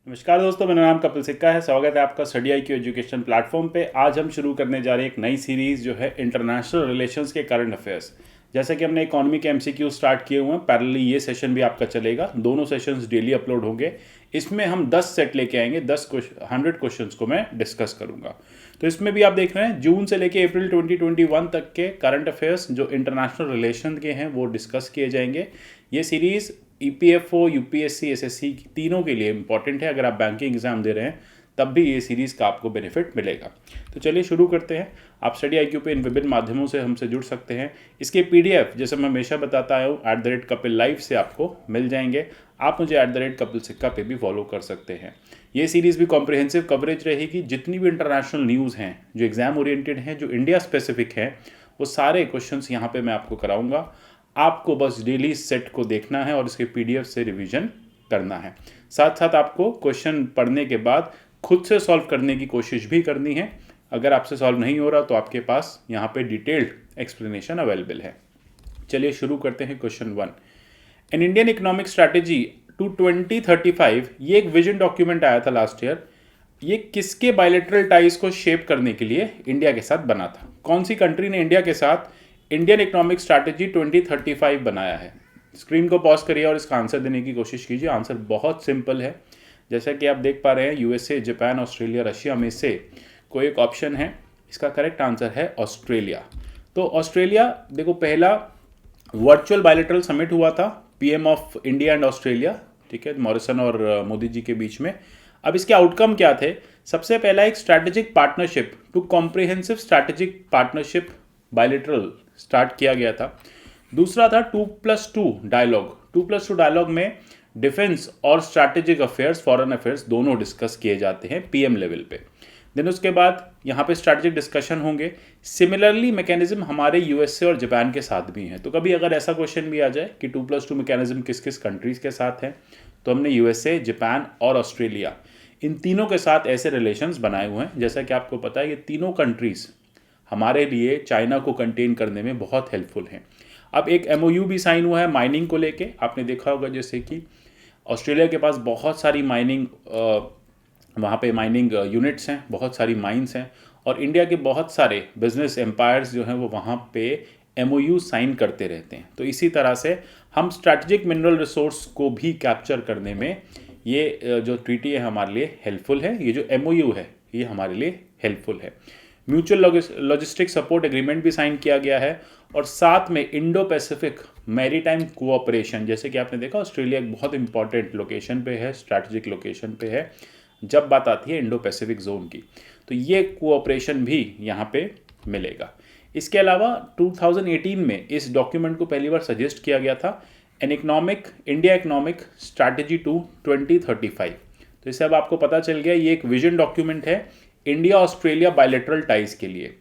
नमस्कार दोस्तों, मेरा नाम कपिल सिक्का है। स्वागत है आपका स्टडी IQ एजुकेशन प्लेटफॉर्म पे। आज हम शुरू करने जा रहे हैं एक नई सीरीज़ जो है इंटरनेशनल रिलेशंस के करंट अफेयर्स। जैसा कि हमने इकोनॉमी के MCQ स्टार्ट किए हुए हैं, पैरेलली ये सेशन भी आपका चलेगा। दोनों सेशंस डेली अपलोड होंगे। इसमें हम 10 सेट लेके आएंगे, 100 क्वेश्चंस को मैं डिस्कस करूंगा। तो इसमें भी आप देख रहे हैं जून से लेके अप्रैल 2021 तक के करंट अफेयर्स जो इंटरनेशनल रिलेशन के हैं वो डिस्कस किए जाएंगे। ये सीरीज़ EPFO, UPSC, SSC तीनों के लिए इंपॉर्टेंट है। अगर आप बैंकिंग एग्जाम दे रहे हैं तब भी ये सीरीज़ का आपको बेनिफिट मिलेगा। तो चलिए शुरू करते हैं। आप स्टडी IQ पे इन विभिन्न माध्यमों से हमसे जुड़ सकते हैं। इसके PDF जैसे मैं हमेशा बताता आया हूँ @कपिल लाइव से आपको मिल जाएंगे। आप मुझे @कपिल सिक्का पे भी फॉलो कर सकते हैं। ये सीरीज़ भी कॉम्प्रिहेंसिव कवरेज रहेगी। जितनी भी इंटरनेशनल न्यूज़ हैं जो एग्जाम ओरिएंटेड हैं, जो इंडिया स्पेसिफिक हैं, वो सारे क्वेश्चंस यहाँ पे मैं आपको कराऊंगा। आपको बस डेली सेट को देखना है और इसके PDF से रिवीजन करना है। साथ साथ आपको क्वेश्चन पढ़ने के बाद खुद से सॉल्व करने की कोशिश भी करनी है। अगर आपसे सॉल्व नहीं हो रहा तो आपके पास यहाँ पे डिटेल्ड एक्सप्लेनेशन अवेलेबल है। चलिए शुरू करते हैं। Question 1, an Indian economic strategy to 2035, ये एक विजन डॉक्यूमेंट आया था लास्ट ईयर। ये किसके बायलैटरल टाइज को शेप करने के लिए इंडिया के साथ बना था? कौन सी कंट्री ने इंडिया के साथ इंडियन इकोनॉमिक स्ट्रैटेजी 2035 बनाया है? स्क्रीन को पॉज करिए और इसका आंसर देने की कोशिश कीजिए। आंसर बहुत सिंपल है। जैसा कि आप देख पा रहे हैं, USA, जापान, ऑस्ट्रेलिया, रशिया में से कोई एक ऑप्शन है। इसका करेक्ट आंसर है ऑस्ट्रेलिया। तो ऑस्ट्रेलिया देखो, पहला वर्चुअल बायलैटरल समिट हुआ था PM of India and Australia, ठीक है, मॉरिसन और मोदी जी के बीच में। अब इसके आउटकम क्या थे? सबसे पहला एक strategic partnership to comprehensive strategic partnership bilateral start किया गया था। दूसरा था 2+2 डायलॉग। 2+2 डायलॉग में डिफेंस और स्ट्रैटेजिक अफेयर्स, फॉरेन अफेयर्स दोनों डिस्कस किए जाते हैं PM लेवल पे। देन उसके बाद यहाँ पे स्ट्रैटेजिक डिस्कशन होंगे। सिमिलरली मैकेनिज्म हमारे USA और जापान के साथ भी हैं। तो कभी अगर ऐसा क्वेश्चन भी आ जाए कि 2+2 मैकेनिज्म किस किस कंट्रीज के साथ है, तो हमने USA, जापान और ऑस्ट्रेलिया, इन तीनों के साथ ऐसे रिलेशंस बनाए हुए हैं। जैसा कि आपको पता है, ये तीनों कंट्रीज हमारे लिए चाइना को कंटेन करने में बहुत हेल्पफुल हैं। अब एक MOU भी साइन हुआ है माइनिंग को लेके। आपने देखा होगा जैसे कि ऑस्ट्रेलिया के पास बहुत सारी माइनिंग, वहाँ पे माइनिंग यूनिट्स हैं, बहुत सारी माइंस हैं, और इंडिया के बहुत सारे बिजनेस एम्पायर्स जो हैं वो वहाँ पे MOU साइन करते रहते हैं। तो इसी तरह से हम स्ट्रैटेजिक मिनरल रिसोर्स को भी कैप्चर करने में ये जो ट्रीटी है हमारे लिए हेल्पफुल है। ये जो MOU है ये हमारे लिए हेल्पफुल है। म्यूचुअल लॉजिस्टिक सपोर्ट एग्रीमेंट भी साइन किया गया है, और साथ में इंडो पैसिफिक मैरीटाइम कोऑपरेशन, जैसे कि आपने देखा ऑस्ट्रेलिया एक बहुत इंपॉर्टेंट लोकेशन पे है, स्ट्रैटेजिक लोकेशन पे है जब बात आती है इंडो पैसिफिक जोन की। तो ये कोऑपरेशन भी यहाँ पे मिलेगा। इसके अलावा 2018 में इस डॉक्यूमेंट को पहली बार सजेस्ट किया गया था, इंडिया इकोनॉमिक स्ट्रैटेजी टू 2035। तो इससे अब आपको पता चल गया ये एक विजन डॉक्यूमेंट है इंडिया ऑस्ट्रेलिया बायलैटरल टाइज के लिए।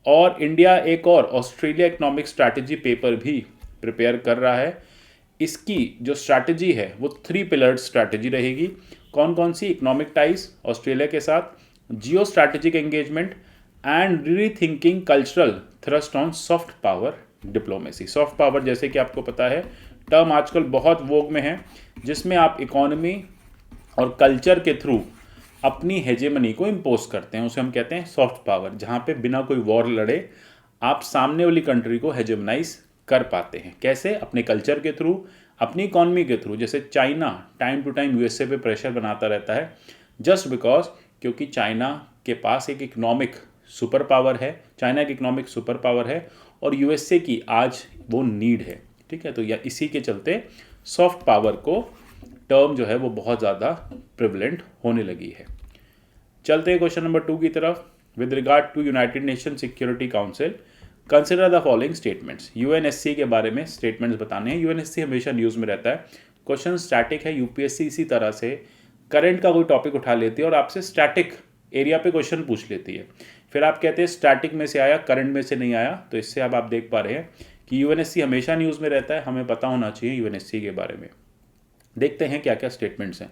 और इंडिया एक और ऑस्ट्रेलिया इकोनॉमिक स्ट्रैटेजी पेपर भी प्रिपेयर कर रहा है। इसकी जो स्ट्रैटेजी है वो 3 पिलर्ड स्ट्रैटेजी रहेगी। कौन कौन सी? इकोनॉमिक टाइज ऑस्ट्रेलिया के साथ, geo strategic engagement, and rethinking cultural thrust on soft power diplomacy. Soft power जैसे कि आपको पता है टर्म आजकल बहुत वोग में है, जिसमें आप इकोनॉमी और कल्चर के थ्रू अपनी हेजेमनी को इम्पोज करते हैं। उसे हम कहते हैं सॉफ्ट पावर, जहाँ पे बिना कोई वॉर लड़े आप सामने वाली कंट्री को हेजेमनाइज कर पाते हैं। कैसे? अपने कल्चर के थ्रू, अपनी इकॉनमी के थ्रू। जैसे China time to time USA पे प्रेशर बनाता रहता है, जस्ट बिकॉज क्योंकि चाइना के पास एक इकोनॉमिक सुपर पावर है, चाइना की इकोनॉमिक सुपर पावर है, और USA की आज वो नीड है, ठीक है। तो या इसी के चलते सॉफ्ट पावर को टर्म जो है वो बहुत ज़्यादा प्रिवलेंट होने लगी है। चलते हैं क्वेश्चन नंबर 2 की तरफ। With regard to United Nation Security Council, consider the following statements. UNSC के बारे में स्टेटमेंट्स बताने हैं। UNSC हमेशा न्यूज़ में रहता है। क्वेश्चन स्टैटिक है। UPSC इसी तरह से करंट का कोई टॉपिक उठा लेती है और आपसे स्टैटिक एरिया पे क्वेश्चन पूछ लेती है। फिर आप कहते हैं स्टैटिक में से आया, करंट में से नहीं आया। तो इससे अब आप देख पा रहे हैं कि UNSC हमेशा न्यूज़ में रहता है। हमें पता होना चाहिए UNSC के बारे में। देखते हैं क्या क्या स्टेटमेंट्स हैं।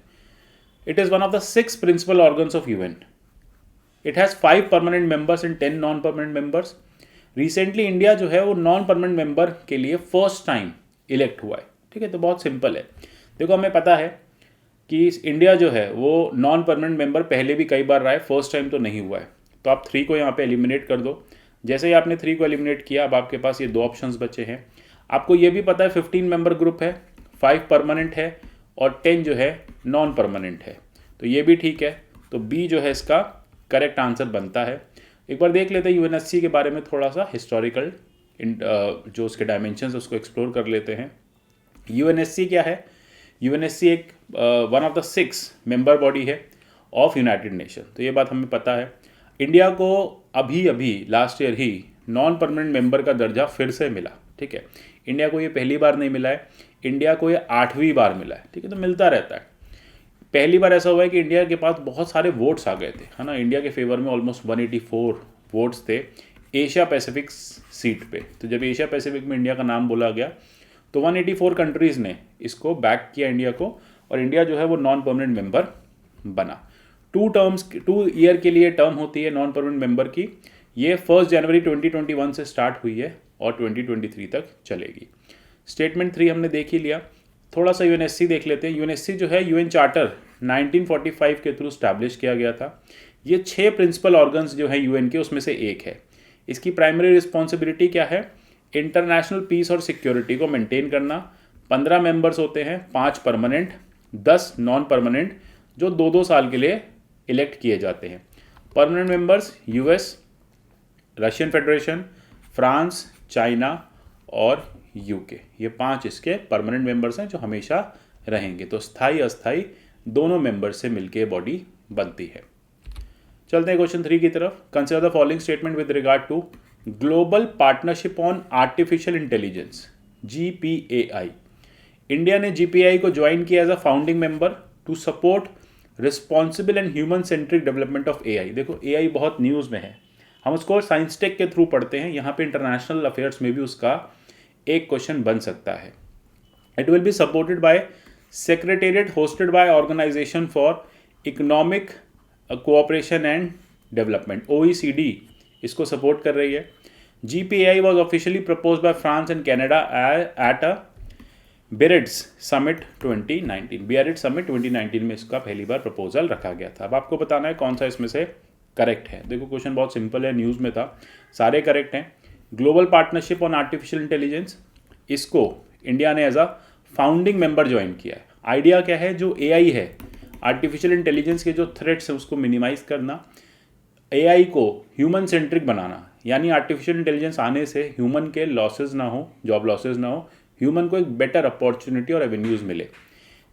It is one of the 6 principal organs of UN. It has 5 permanent members and 10 non permanent members. Recently India जो है वो नॉन परमानेंट मेंबर के लिए फर्स्ट टाइम इलेक्ट हुआ है, ठीक है। तो बहुत सिंपल है। देखो, हमें पता है कि इंडिया जो है वो नॉन परमानेंट मेंबर पहले भी कई बार रहा है, फर्स्ट टाइम तो नहीं हुआ है। तो आप 3 को यहाँ पे एलिमिनेट कर दो। जैसे ही आपने 3 को एलिमिनेट किया, अब आपके पास ये 2 ऑप्शंस बचे हैं। आपको ये भी पता है 15 मेंबर ग्रुप है, 5 परमानेंट है और 10 जो है नॉन परमानेंट है, तो ये भी ठीक है। तो बी जो है इसका करेक्ट आंसर बनता है। एक बार देख लेते हैं यूएनएससी के बारे में, थोड़ा सा हिस्टोरिकल जो उसके डायमेंशंस उसको एक्सप्लोर कर लेते हैं। यूएनएससी क्या है? यूएनएससी एक one of the 6 member body है ऑफ यूनाइटेड नेशन, तो ये बात हमें पता है। इंडिया को अभी अभी लास्ट ईयर ही नॉन परमानेंट मेंबर का दर्जा फिर से मिला, ठीक है। इंडिया को ये पहली बार नहीं मिला है, इंडिया को ये 8वीं बार मिला है, ठीक है। तो मिलता रहता है। पहली बार ऐसा हुआ है कि इंडिया के पास बहुत सारे वोट्स आ गए थे, है ना। इंडिया के फेवर में ऑलमोस्ट 184 वोट्स थे एशिया पैसिफिक सीट पे। तो जब एशिया पैसिफिक में इंडिया का नाम बोला गया तो 184 कंट्रीज़ ने इसको बैक किया इंडिया को, और इंडिया जो है वो नॉन परमानेंट मेंबर बना। 2 ईयर के लिए टर्म होती है नॉन परमानेंट मेंबर की। ये 1 जनवरी 2021 से स्टार्ट हुई है और 2023 तक चलेगी। स्टेटमेंट 3 हमने देख ही लिया। थोड़ा सा यूएनएससी देख लेते हैं। यूएनएससी जो है यूएन चार्टर 1945 के थ्रू स्टैब्लिश किया गया था। ये 6 प्रिंसिपल ऑर्गन्स जो हैं यूएन के, उसमें से एक है। इसकी प्राइमरी रिस्पॉन्सिबिलिटी क्या है? इंटरनेशनल पीस और सिक्योरिटी को मेंटेन करना। 15 मेंबर्स होते हैं, 5 परमानेंट, 10 नॉन परमानेंट, जो 2-2 साल के लिए इलेक्ट किए जाते हैं। Permanent members US, Russian federation, France, China और यूके, ये 5 इसके परमानेंट मेंबर्स हैं जो हमेशा रहेंगे। तो स्थायी अस्थायी दोनों मेंबर्स से मिलके बॉडी बनती है। चलते हैं क्वेश्चन 3 की तरफ। Consider the following statement with regard to global partnership on artificial intelligence, GPAI। India ने GPAI को ज्वाइन किया as a founding member to support responsible and human centric development of AI। देखो AI बहुत news में है, हम उसको science tech के थ्रू पढ़ते हैं, यहाँ पे इंटरनेशनल अफेयर्स में भी उसका एक क्वेश्चन बन सकता है। It will be supported by secretariat hosted by organisation for economic cooperation and development, OECD इसको सपोर्ट कर रही है। GPAI was officially propose by France and Canada at a Biarritz summit 2019। Biarritz summit 2019 में इसका पहली बार प्रपोजल रखा गया था। अब आपको बताना है कौन सा इसमें से करेक्ट है। देखो क्वेश्चन बहुत सिंपल है, न्यूज़ में था, सारे करेक्ट हैं। Global partnership on artificial intelligence, इसको इंडिया ने as a founding member join किया है। आइडिया क्या है? जो AI है, आर्टिफिशियल इंटेलिजेंस के जो थ्रेट्स हैं उसको मिनिमाइज करना, AI को ह्यूमन सेंट्रिक बनाना, यानी आर्टिफिशियल इंटेलिजेंस आने से ह्यूमन के लॉसेज ना हो, जॉब लॉसेज ना हो, ह्यूमन को एक बेटर अपॉर्चुनिटी और एवेन्यूज मिले।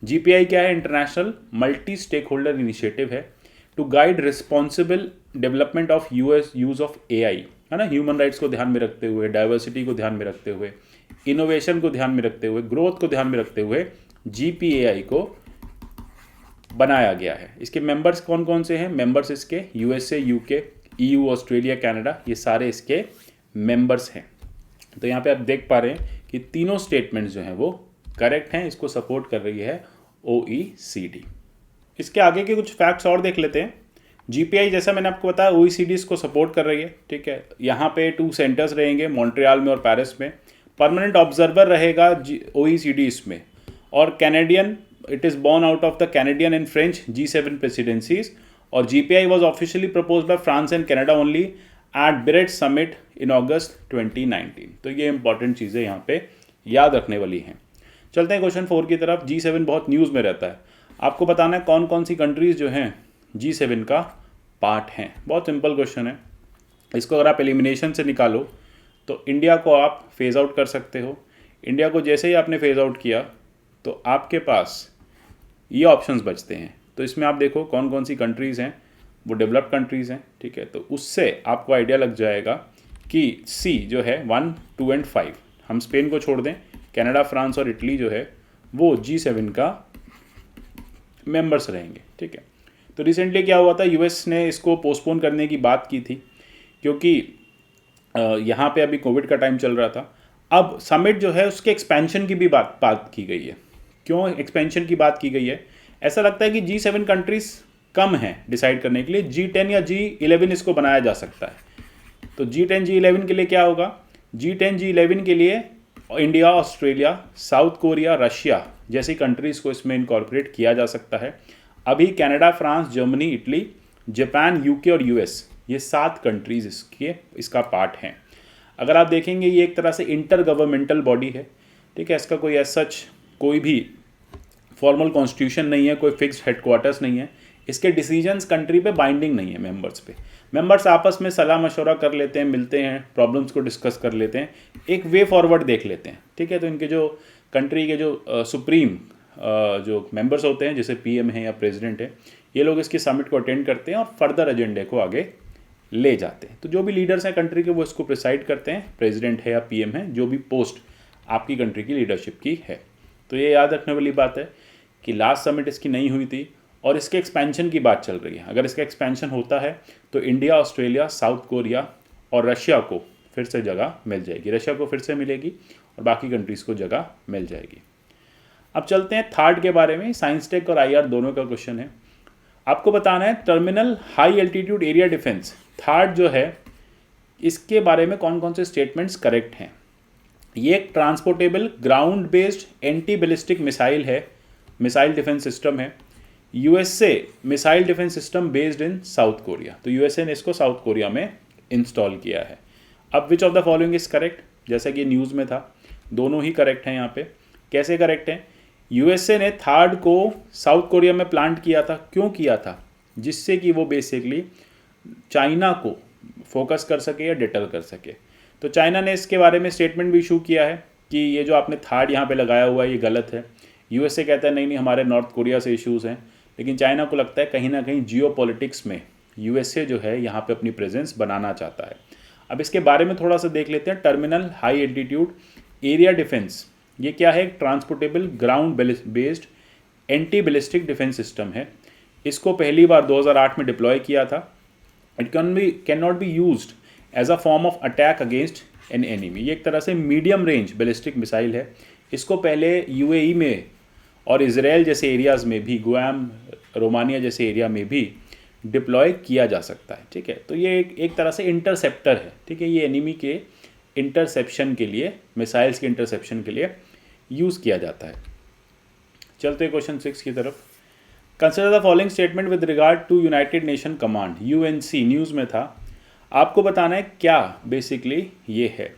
GPAI क्या है? International multi stakeholder initiative है to guide responsible development of use of AI, है ना। ह्यूमन राइट्स को ध्यान में रखते हुए, डाइवर्सिटी को ध्यान में रखते हुए, इनोवेशन को ध्यान में रखते हुए, ग्रोथ को ध्यान में रखते हुए GPAI को बनाया गया है। इसके मेंबर्स कौन कौन से हैं? मेंबर्स इसके USA, UK, EU, Australia, Canada, ये सारे इसके मेंबर्स हैं। तो यहाँ पे आप देख पा रहे हैं कि तीनों स्टेटमेंट्स जो हैं वो करेक्ट हैं। इसको सपोर्ट कर रही है OECD। इसके आगे के कुछ फैक्ट्स और देख लेते हैं। GPAI जैसा मैंने आपको बताया OECD इसको सपोर्ट कर रही है, ठीक है। यहाँ पे 2 सेंटर्स रहेंगे, मॉन्ट्रियल में और पेरिस में। परमानेंट ऑब्जर्वर रहेगा OECD इसमें, और Canadian, it is born out of the Canadian and French G7 presidencies. और GPAI was officially propose by France and Canada only at Biarritz summit in August 2019। तो ये important चीज़ें यहाँ पे याद रखने वाली हैं। चलते हैं क्वेश्चन 4 की तरफ। G7 बहुत न्यूज़ में रहता है, आपको बताना है कौन कौन सी कंट्रीज़ जो हैं G7 का पार्ट हैं। बहुत सिंपल क्वेश्चन है। इसको अगर आप एलिमिनेशन से निकालो तो इंडिया को आप फेज़ आउट कर सकते हो। इंडिया को जैसे ही आपने फेज़ आउट किया तो आपके पास ये ऑप्शंस बचते हैं। तो इसमें आप देखो कौन कौन सी कंट्रीज़ हैं, वो डेवलप्ड कंट्रीज़ हैं, ठीक है। तो उससे आपको आइडिया लग जाएगा कि C जो है 1, 2 एंड 5, हम स्पेन को छोड़ दें, कनाडा, फ्रांस और इटली जो है वो G7 का मेंबर्स रहेंगे, ठीक है। तो रिसेंटली क्या हुआ था, US ने इसको पोस्टपोन करने की बात की थी क्योंकि यहाँ पे अभी कोविड का टाइम चल रहा था। अब समिट जो है उसके एक्सपेंशन की भी बात की गई है। क्यों एक्सपेंशन की बात की गई है? ऐसा लगता है कि G7 कंट्रीज़ कम हैं डिसाइड करने के लिए, G10 या G11 इसको बनाया जा सकता है। तो G10, G11 के लिए क्या होगा? G10, G11 के लिए India, Australia, south Korea, Russia जैसी कंट्रीज़ को इसमें इनकॉर्पोरेट किया जा सकता है। अभी Canada, France, Germany, Italy, Japan, UK और यूएस, ये 7 कंट्रीज़ इसका पार्ट हैं। अगर आप देखेंगे ये एक तरह से इंटर गवर्नमेंटल बॉडी है, ठीक है। इसका कोई सच कोई भी फॉर्मल कॉन्स्टिट्यूशन नहीं है, कोई फिक्स्ड हेडक्वार्टर्स नहीं है। इसके डिसीजंस कंट्री पे बाइंडिंग नहीं है मेंबर्स पे। मेंबर्स आपस में सलाह मशवरा कर लेते हैं, मिलते हैं, प्रॉब्लम्स को डिस्कस कर लेते हैं, एक वे फॉरवर्ड देख लेते हैं, ठीक है। तो इनके जो कंट्री के जो सुप्रीम जो मेंबर्स होते हैं, जैसे पीएम है या प्रेसिडेंट है, ये लोग इसकी समिट को अटेंड करते हैं और फर्दर एजेंडे को आगे ले जाते हैं। तो जो भी लीडर्स हैं कंट्री के वो इसको प्रिसाइड करते हैं, प्रेसिडेंट है या पीएम है, जो भी पोस्ट आपकी कंट्री की लीडरशिप की है। तो ये याद रखने वाली बात है कि लास्ट समिट इसकी नहीं हुई थी और इसके एक्सपेंशन की बात चल रही है। अगर इसका एक्सपेंशन होता है तो इंडिया, ऑस्ट्रेलिया, साउथ कोरिया और रशिया को फिर से जगह मिल जाएगी, रशिया को फिर से मिलेगी और बाकी कंट्रीज़ को जगह मिल जाएगी। अब चलते हैं थर्ड के बारे में। साइंस टेक और आईआर दोनों का क्वेश्चन है। आपको बताना है terminal high altitude area defence, third जो है, इसके बारे में कौन कौन से स्टेटमेंट्स करेक्ट हैं। ये एक transportable ground based anti ballistic missile है, मिसाइल डिफेंस सिस्टम है। USA missile defence system based in south Korea, तो यूएसए ने इसको साउथ कोरिया में इंस्टॉल किया है। अब विच of the following is correct, जैसा कि न्यूज़ में था, दोनों ही करेक्ट हैं। यहाँ पे कैसे करेक्ट हैं, यूएसए ने थर्ड को साउथ कोरिया में प्लांट किया था। क्यों किया था, जिससे कि वो बेसिकली चाइना को फोकस कर सके या डिटर कर सके। तो चाइना ने इसके बारे में स्टेटमेंट भी इशू किया है कि ये जो आपने थर्ड यहाँ पे लगाया हुआ है ये गलत है। यूएसए कहता है नहीं नहीं हमारे नॉर्थ कोरिया से इश्यूज़ हैं, लेकिन चाइना को लगता है कहीं ना कहीं जियोपॉलिटिक्स में यूएसए जो है यहाँ पे अपनी प्रेजेंस बनाना चाहता है। अब इसके बारे में थोड़ा सा देख लेते हैं। Terminal high altitude area defence, ये क्या है, transportable ground based anti ballistic defence system है। इसको पहली बार 2008 में डिप्लॉय किया था। It can not be used as a form of attack against an enemy. ये एक तरह से मीडियम रेंज बैलिस्टिक मिसाइल है। इसको पहले यूएई में और इजराइल जैसे एरियाज़ में भी, गुआम, रोमानिया जैसे एरिया में भी डिप्लॉय किया जा सकता है, ठीक है। तो ये एक तरह से इंटरसेप्टर है, ठीक है। ये एनिमी के इंटरसेप्शन के लिए, मिसाइल्स के इंटरसेप्शन के लिए यूज़ किया जाता है। चलते क्वेश्चन 6 की तरफ। Consider the following statement with regard to United Nation Command, UNC, news में था। आपको बताना है क्या बेसिकली ये है।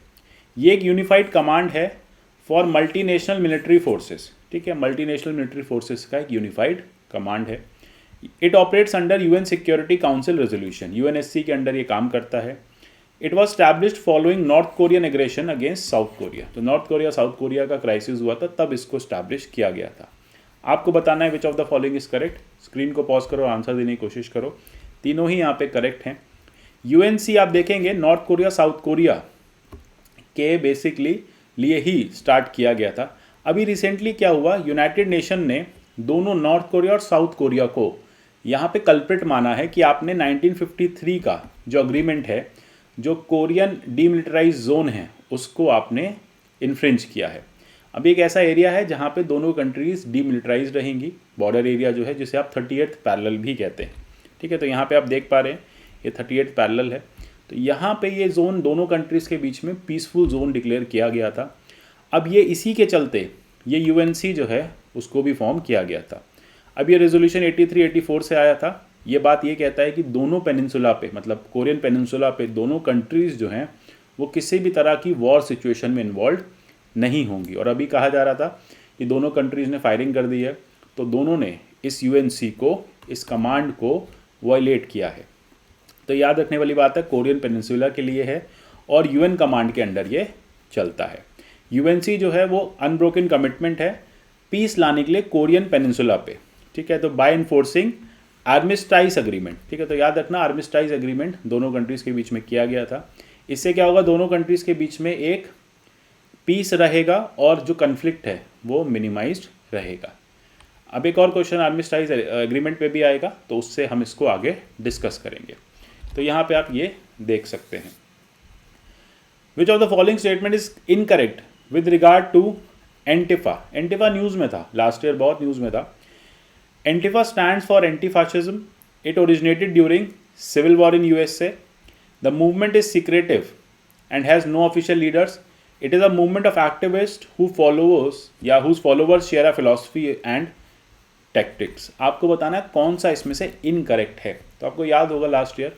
ये एक यूनिफाइड कमांड है फॉर मल्टीनेशनल मिलिट्री फोर्सेस, ठीक है। मल्टीनेशनल मिलिट्री फोर्सेस का एक यूनिफाइड कमांड है। It operates under UN security council resolution, UNSC के अंडर ये काम करता है। It was established following north Korean aggression against south Korea, तो नॉर्थ कोरिया साउथ कोरिया का क्राइसिस हुआ था तब इसको स्टैब्लिश किया गया था। आपको बताना है विच of the following is correct. Screen को पॉज करो, आंसर देने की कोशिश करो। तीनों ही यहाँ पे करेक्ट हैं। यूएनसी आप देखेंगे नॉर्थ कोरिया साउथ कोरिया के बेसिकली लिए ही स्टार्ट किया गया था। अभी रिसेंटली क्या हुआ, यूनाइटेड नेशन ने दोनों नॉर्थ कोरिया और साउथ कोरिया को यहाँ पे कल्प्रिट माना है कि आपने 1953 का जो अग्रीमेंट है, जो कोरियन डीमिलिटराइज जोन है, उसको आपने इन्फ्रिंज किया है। अब एक ऐसा एरिया है जहाँ पे दोनों कंट्रीज डीमिलिटराइज रहेंगी, बॉर्डर एरिया जो है, जिसे आप 38th पैरेलल भी कहते हैं, ठीक है। तो यहाँ पे आप देख पा रहे हैं ये 38th पैरेलल है। तो यहाँ पे ये जोन दोनों कंट्रीज़ के बीच में पीसफुल जोन डिक्लेयर किया गया था। अब ये इसी के चलते ये यूएनसी जो है उसको भी फॉर्म किया गया था। अब ये रेजोल्यूशन 83-84 से आया था। ये बात ये कहता है कि दोनों पेनिनसुला पे, मतलब कोरियन पेनिनसुला पे, दोनों कंट्रीज़ जो हैं वो किसी भी तरह की वॉर सिचुएशन में इन्वॉल्व नहीं होंगी। और अभी कहा जा रहा था कि दोनों कंट्रीज़ ने फायरिंग कर दी है, तो दोनों ने इस यूएनसी को, इस कमांड को वायलेट किया है। तो याद रखने वाली बात है, कोरियन पेनिनसुला के लिए है और यूएन कमांड के अंडर ये चलता है। यूएनसी जो है वो अनब्रोकन कमिटमेंट है पीस लाने के लिए कोरियन पेनिनसुला पे, ठीक है। तो बाय इन्फोर्सिंग आर्मिस्टाइज अग्रीमेंट, ठीक है। तो याद रखना आर्मिस्टाइज अग्रीमेंट दोनों कंट्रीज़ के बीच में किया गया था। इससे क्या होगा, दोनों कंट्रीज़ के बीच में एक पीस रहेगा और जो कन्फ्लिक्ट है वो मिनिमाइज्ड रहेगा। अब एक और क्वेश्चन आर्मिस्टाइज एग्रीमेंट पे भी आएगा, तो उससे हम इसको आगे डिस्कस करेंगे। तो यहाँ पे आप ये देख सकते हैं। Which of the following statement is incorrect with regard to Antifa. Antifa news में था, लास्ट ईयर बहुत न्यूज़ में था। Antifa stands for anti fascism. It originated during civil war in USA. The movement is secretive and has no official leaders. It is a movement of activist who followers या whose followers share a philosophy and tactics. आपको बताना है कौन सा इसमें से incorrect है। तो आपको याद होगा लास्ट ईयर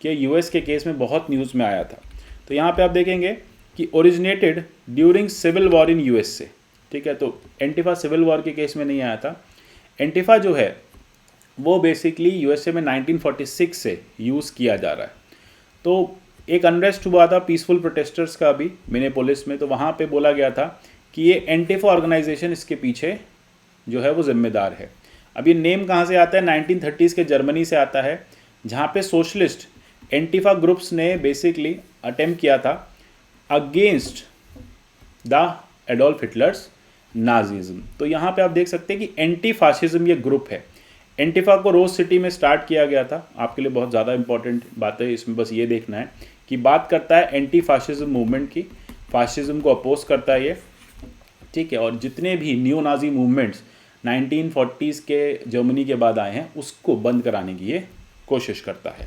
कि यूएस के केस में बहुत न्यूज़ में आया था। तो यहाँ पे आप देखेंगे कि originated during civil war in US से, ठीक है। तो एंटिफा सिविल वॉर के केस में नहीं आया था। एंटिफा जो है वो बेसिकली यूएसए में 1946 से यूज़ किया जा रहा है। तो एक अनरेस्ट हुआ था पीसफुल प्रोटेस्टर्स का भी मिनेपोलिस में, तो वहाँ पे बोला गया था कि ये एंटिफा ऑर्गेनाइजेशन इसके पीछे जो है वो जिम्मेदार है। अब ये नेम कहाँ से आता है? 1930s के जर्मनी से आता है, जहाँ पे सोशलिस्ट एंटिफा ग्रुप्स ने बेसिकली अटेम्प्ट किया था against the Adolf Hitler's Nazism. तो यहाँ पे आप देख सकते हैं कि एंटी फाशिज्म ये ग्रुप है। एंटिफा को रोज सिटी में स्टार्ट किया गया था। आपके लिए बहुत ज़्यादा इंपॉर्टेंट बात है इसमें, बस ये देखना है कि बात करता है एंटी फाशिज्म मूवमेंट की, फाशिज्म को अपोज करता है ये, ठीक है। और जितने भी नियो नाजी मूवमेंट्स 1940s के जर्मनी के बाद आए हैं उसको बंद कराने की ये कोशिश करता है।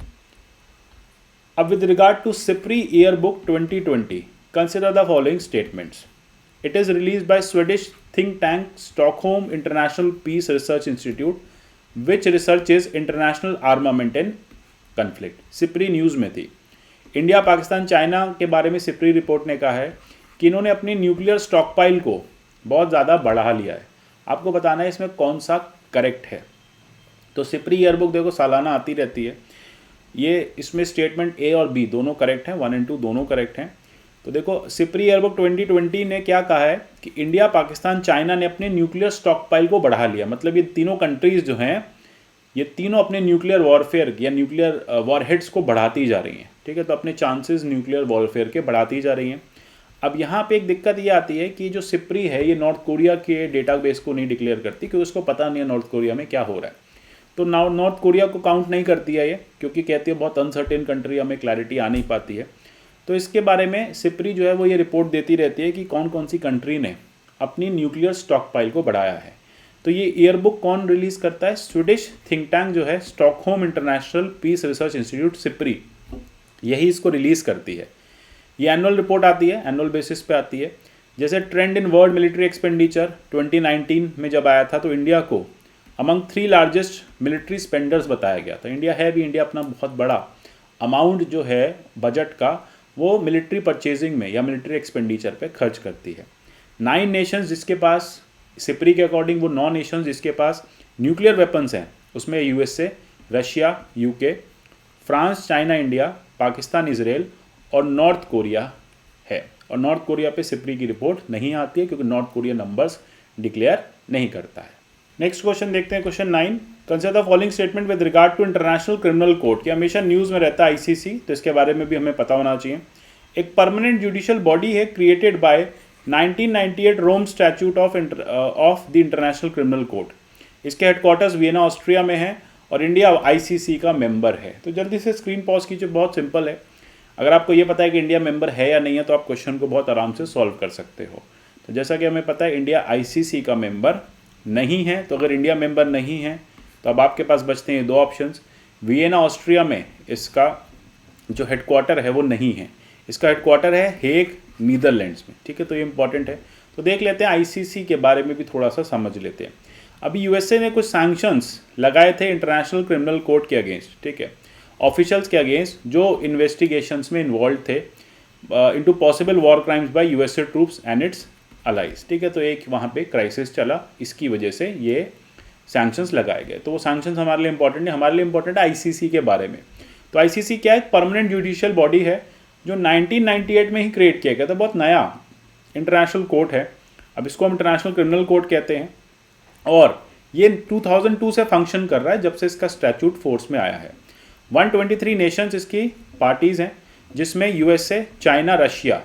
अब with regard to SIPRI year book 2020 consider the following statements. It is release by Swedish think tank Stockholm International Peace Research Institute which research is international armament and conflict. SIPRI news में थी। India Pakistan China के बारे में SIPRI report ने कहा है कि इन्होंने अपनी न्यूक्लियर स्टॉकपाइल को बहुत ज़्यादा बढ़ा लिया है। आपको बताना है इसमें कौन सा करेक्ट है। तो सिप्री ईयरबुक देखो सालाना आती रहती है, ये इसमें स्टेटमेंट ए और बी दोनों करेक्ट हैं, 1 और 2 दोनों करेक्ट हैं। तो देखो सिप्री ईयरबुक 2020 ने क्या कहा है कि इंडिया पाकिस्तान चाइना ने अपने न्यूक्लियर स्टॉकपाइल को बढ़ा लिया। मतलब ये तीनों कंट्रीज़ जो हैं ये तीनों अपने न्यूक्लियर वॉरफेयर या न्यूक्लियर वॉरहेड्स को बढ़ाती जा रही हैं, ठीक है। तो अपने चांसेस न्यूक्लियर वॉरफेयर के बढ़ाती जा रही हैं। अब यहाँ पे एक दिक्कत ये आती है कि जो सिप्री है ये नॉर्थ कोरिया के डेटाबेस को नहीं डिक्लेयर करती, क्योंकि उसको पता नहीं है नॉर्थ कोरिया में क्या हो रहा है। तो नॉर्थ कोरिया को काउंट नहीं करती है ये, क्योंकि कहती है बहुत अनसर्टेन कंट्री, हमें क्लैरिटी आ नहीं पाती है। तो इसके बारे में सिप्री जो है वो ये रिपोर्ट देती रहती है कि कौन कौन सी कंट्री ने अपनी न्यूक्लियर स्टॉकपाइल को बढ़ाया है। तो ये ईयरबुक कौन रिलीज़ करता है? स्वीडिश थिंक टैंक जो है Stockholm International Peace Research Institute SIPRI, यही इसको रिलीज़ करती है। ये एनुअल रिपोर्ट आती है, एनुअल बेसिस पे आती है। जैसे trend in world military expenditure 2019 में जब आया था तो इंडिया को अमंग 3 लार्जेस्ट मिलिट्री स्पेंडर्स बताया गया था। इंडिया है भी, इंडिया अपना बहुत बड़ा अमाउंट जो है बजट का वो मिलिट्री परचेजिंग में या मिलिट्री एक्सपेंडिचर पे खर्च करती है। 9 नेशंस जिसके पास, सिप्री के अकॉर्डिंग वो 9 नेशंस जिसके पास न्यूक्लियर वेपन्स हैं, उसमें USA, Russia, UK, France, China, India, Pakistan, Israel और नॉर्थ कोरिया है। और नॉर्थ कोरिया पे सिप्री की रिपोर्ट नहीं आती है क्योंकि नॉर्थ कोरिया नंबर्स डिक्लेयर नहीं करता है। नेक्स्ट क्वेश्चन देखते हैं, question 9। Consider the following statement with regard to international criminal court, कि हमेशा न्यूज़ में रहता है आईसीसी, तो इसके बारे में भी हमें पता होना चाहिए। एक परमानेंट जुडिशियल बॉडी है created by 1998 Rome statute of the international criminal court. इसके हेडक्वार्टर्स वियना ऑस्ट्रिया में है और इंडिया आईसीसी का मेंबर है। तो जल्दी से स्क्रीन पॉज कीजिए, बहुत सिंपल है। अगर आपको ये पता है कि इंडिया मेंबर है या नहीं है तो आप क्वेश्चन को बहुत आराम से सॉल्व कर सकते हो। तो जैसा कि हमें पता है इंडिया आईसीसी का मेंबर नहीं है, तो अगर इंडिया मेंबर नहीं है तो अब आपके पास बचते हैं 2 ऑप्शंस। वियना ऑस्ट्रिया में इसका जो हेडक्वार्टर है वो नहीं है, इसका हेडक्वार्टर है हेग नीदरलैंड्स में, ठीक है। तो ये इंपॉर्टेंट है। तो देख लेते हैं आईसीसी के बारे में भी थोड़ा सा समझ लेते हैं। अभी यूएसए ने कुछ सैंक्शंस लगाए थे इंटरनेशनल क्रिमिनल कोर्ट के अगेंस्ट, ठीक है, ऑफिशियल्स के अगेंस्ट जो इन्वेस्टिगेशंस में इन्वॉल्व थे into possible war crimes by USA troops and its allies, ठीक है। तो एक वहाँ पे क्राइसिस चला, इसकी वजह से ये सैंक्शंस लगाए गए। तो वो सैंक्शंस हमारे लिए इंपॉर्टेंट है, हमारे लिए इंपॉर्टेंट है आईसीसी के बारे में। तो आईसीसी क्या है? परमानेंट जुडिशियल बॉडी है जो 1998 में ही क्रिएट किया गया था, बहुत नया इंटरनेशनल कोर्ट है। अब इसको हम इंटरनेशनल क्रिमिनल कोर्ट कहते हैं और ये 2002 से फंक्शन कर रहा है, जब से इसका स्टैट्यूट फोर्स में आया है। 123 नेशंस इसकी पार्टीज़ हैं, जिसमें यूएसए, चाइना, रशिया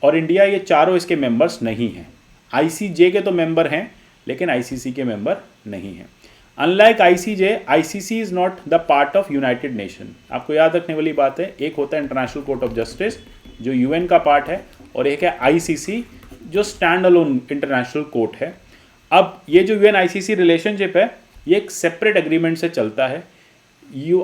और इंडिया, ये चारों इसके मेंबर्स नहीं हैं। आईसीजे के तो मेंबर हैं लेकिन आईसीसी के मेंबर नहीं हैं। Unlike ICJ, ICC is not the part of United nation. आपको याद रखने वाली बात है, एक होता है इंटरनेशनल कोर्ट ऑफ जस्टिस जो यूएन का पार्ट है और एक है आईसीसी जो स्टैंड अलोन इंटरनेशनल कोर्ट है। अब ये जो यूएन आईसीसी रिलेशनशिप है ये एक सेपरेट एग्रीमेंट से चलता है।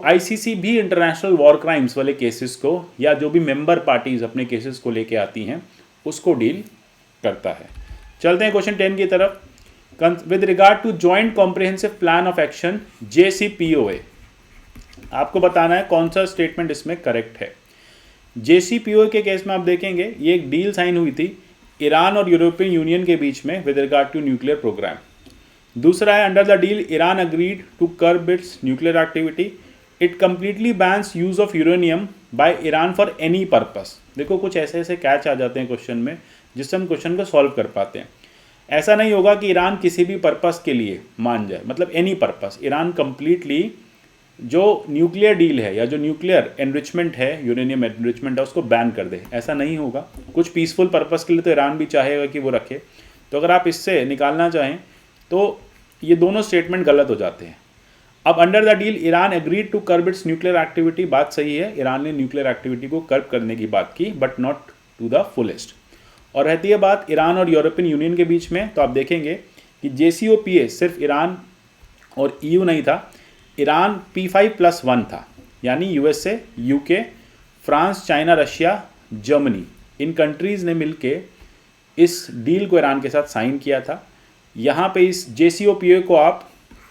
आईसीसी भी इंटरनेशनल वॉर क्राइम्स वाले केसेस को या जो भी मेंबर पार्टीज अपने केसेस को लेके आती हैं उसको डील करता है। चलते हैं क्वेश्चन 10 की तरफ। With regard to joint comprehensive plan of action JCPOA, आपको बताना है कौन सा स्टेटमेंट इसमें करेक्ट है। JCPOA के केस में आप देखेंगे ये एक डील साइन हुई थी ईरान और यूरोपियन यूनियन के बीच में with regard to nuclear programme. दूसरा है under the deal Iran agreed to curb its nuclear activity, it completely bans use of uranium by Iran for any purpose. देखो कुछ ऐसे ऐसे कैच आ जाते हैं क्वेश्चन में जिससे हम क्वेश्चन को सॉल्व कर पाते हैं। ऐसा नहीं होगा कि ईरान किसी भी पर्पस के लिए मान जाए, मतलब एनी पर्पस। ईरान कंप्लीटली जो न्यूक्लियर डील है या जो न्यूक्लियर एनरिचमेंट है, यूरेनियम एनरिचमेंट है, उसको बैन कर दे, ऐसा नहीं होगा। कुछ पीसफुल पर्पस के लिए तो ईरान भी चाहेगा कि वो रखे। तो अगर आप इससे निकालना चाहें तो ये दोनों स्टेटमेंट गलत हो जाते हैं। अब under the deal Iran agreed to curb its nuclear activity, बात सही है, ईरान ने न्यूक्लियर एक्टिविटी को कर्ब करने की बात की, but not to the fullest. और रहती है बात ईरान और यूरोपियन यूनियन के बीच में, तो आप देखेंगे कि JCPOA सिर्फ ईरान और EU नहीं था, ईरान P5+1 था, यानी USA, UK, France, China, Russia, Germany, इन कंट्रीज़ ने मिलके इस डील को ईरान के साथ साइन किया था। यहाँ पे इस JCPOA को आप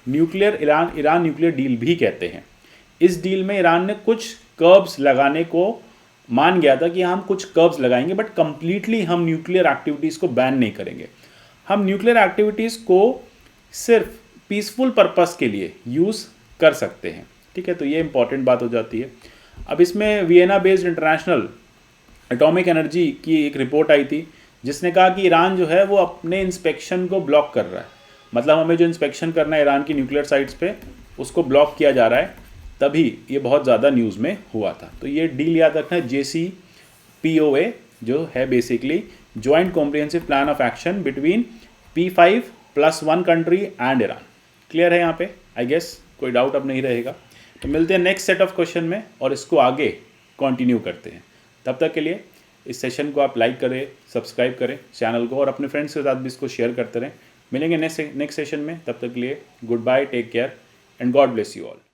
न्यूक्लियर ईरान न्यूक्लियर डील भी कहते हैं। इस डील में ईरान ने कुछ कर्ब्स लगाने को मान गया था कि हम कुछ कर्ब्स लगाएंगे, बट कंप्लीटली हम न्यूक्लियर एक्टिविटीज़ को बैन नहीं करेंगे। हम न्यूक्लियर एक्टिविटीज़ को सिर्फ पीसफुल पर्पस के लिए यूज़ कर सकते हैं, ठीक है। तो ये इंपॉर्टेंट बात हो जाती है। अब इसमें Vienna based international atomic energy की एक रिपोर्ट आई थी जिसने कहा कि ईरान जो है वो अपने इंस्पेक्शन को ब्लॉक कर रहा है, मतलब हमें जो इंस्पेक्शन करना है ईरान की न्यूक्लियर साइट्स पे उसको ब्लॉक किया जा रहा है, तभी ये बहुत ज़्यादा न्यूज़ में हुआ था। तो ये डील याद रखना है, JCPOA जो है basically joint comprehensive plan of action between P5+1 country and Iran. Clear है यहाँ पे? आई गेस कोई डाउट अब नहीं रहेगा। तो मिलते हैं नेक्स्ट सेट ऑफ क्वेश्चन में और इसको आगे कंटिन्यू करते हैं। तब तक के लिए इस सेशन को आप लाइक करें, सब्सक्राइब करें चैनल को और अपने फ्रेंड्स के साथ भी इसको शेयर करते रहें। मिलेंगे नेक्स्ट सेशन में, तब तक के लिए goodbye, take care and God bless you all.